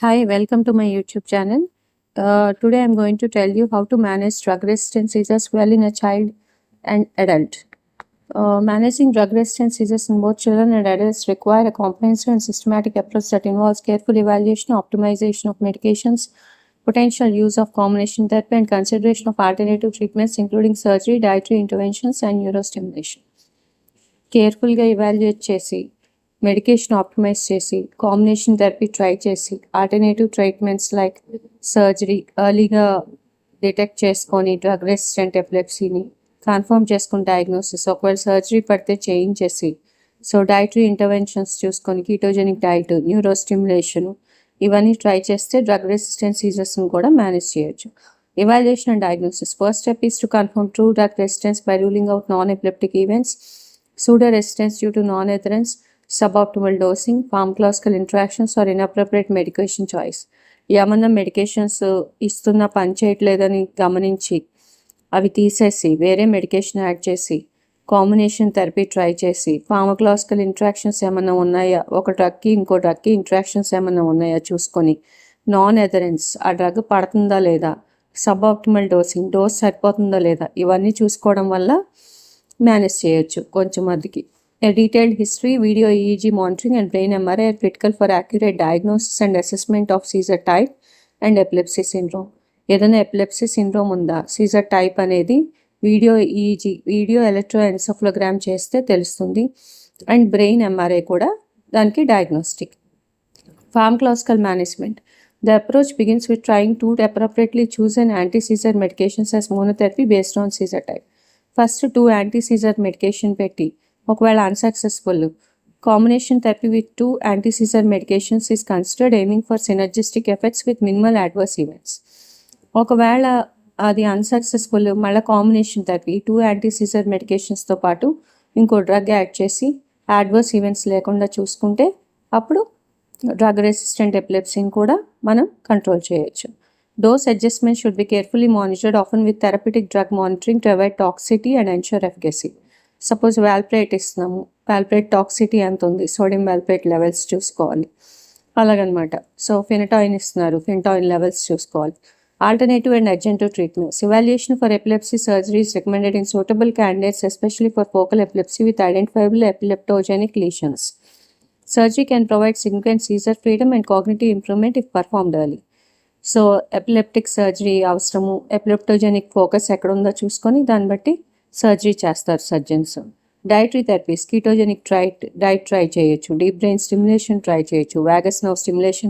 Hi, welcome to my YouTube channel. Today I'm going to tell you how to manage drug-resistant seizures well in a child and adult. Managing drug-resistant seizures in both children and adults require a comprehensive and systematic approach that involves careful evaluation, optimization of medications, potential use of combination therapy, and consideration of alternative treatments including surgery, dietary interventions, and neurostimulation. కేర్ఫుల్గా evaluate చేసి medication optimise చేసి combination therapy try చేసి alternative treatments like surgery ఎర్లీగా detect చేసుకొని drug resistant ఎపిలెప్సీని confirm చేసుకుని diagnosis ఒకవేళ surgery పడితే చేయించేసి so dietary interventions చూసుకొని కీటోజెనిక్ డైట్ న్యూరోస్టిమ్యులేషన్ ఇవన్నీ ట్రై చేస్తే డ్రగ్ రెసిస్టెంట్ సీజర్స్ని కూడా మేనేజ్ చేయొచ్చు. Evaluation and diagnosis. First step is to confirm true drug resistance by ruling out non-epileptic events, pseudo-resistance due to non-adherence, suboptimal dosing, pharmacological interactions or inappropriate medication choice. ఏమన్నా medications ఇస్తున్నా పని చేయట్లేదని గమనించి అవి తీసేసి వేరే మెడికేషన్ యాడ్ చేసి combination therapy try చేసి ఫార్మకలాజికల్ ఇంట్రాక్షన్స్ ఏమైనా ఉన్నాయా ఒక డ్రగ్కి ఇంకో డ్రగ్కి ఇంట్రాక్షన్స్ ఏమైనా ఉన్నాయా చూసుకొని నాన్ అథరెన్స్ ఆ డ్రగ్ పడుతుందా లేదా సబ్ఆప్టిమల్ డోసింగ్ డోస్ సరిపోతుందా లేదా ఇవన్నీ చూసుకోవడం వల్ల మేనేజ్ చేయొచ్చు. కొంచెం మందికి A detailed history, video EEG monitoring and brain MRI are critical for accurate diagnosis and assessment of seizure type and epilepsy syndrome. ఏదైనా ఎపిలెప్సీ సిండ్రోమ్ ఉందా సీజర్ టైప్ అనేది వీడియో ఈఈజీ వీడియో ఎలక్ట్రోఎన్సెఫలోగ్రామ్ చేస్తే తెలుస్తుంది. అండ్ బ్రెయిన్ ఎంఆర్ఐ కూడా దానికి diagnostic. Pharmacological management. The approach begins with trying to appropriately choose an anti-seizure medications as monotherapy based on seizure type. First 2 anti-seizure medication పెట్టి ఒకవేళ unsuccessful combination therapy with 2 anti-seizure medications is considered aiming for synergistic effects with minimal adverse events. ఒకవేళ అది unsuccessful మళ్ళీ combination therapy 2 anti-seizure మెడికేషన్స్తో పాటు ఇంకో drug add చేసి adverse events లేకుండా చూసుకుంటే అప్పుడు డ్రగ్ రెసిస్టెంట్ ఎపిలెప్సీని కూడా మనం కంట్రోల్ చేయొచ్చు. Dose adjustment should be carefully monitored, often with therapeutic drug monitoring to avoid toxicity and ensure efficacy. Suppose valproate ఇస్తున్నాము, వాల్ప్రేట్ టాక్సిటీ ఎంత ఉంది, సోడియం వాల్ప్రేట్ లెవెల్స్ చూసుకోవాలి అలాగనమాట. సో ఫెనటాయిన్ ఇస్తున్నారు, ఫెనటాయిన్ లెవెల్స్ చూసుకోవాలి. Alternative and adjunctive treatments. Evaluation for epilepsy surgery is recommended in suitable candidates, especially for focal epilepsy with identifiable epileptogenic lesions. Surgery can provide significant seizure freedom and cognitive improvement if performed early. So epileptic surgery అవసరము, ఎపిలెప్టోజెనిక్ focus ఎక్కడ ఉందో చూసుకొని దాన్ని బట్టి surgery చేస్తారు surgeons. Dietary therapies ketogenic diet try చేయొచ్చు, deep brain stimulation try చేయొచ్చు, vagus nerve stimulation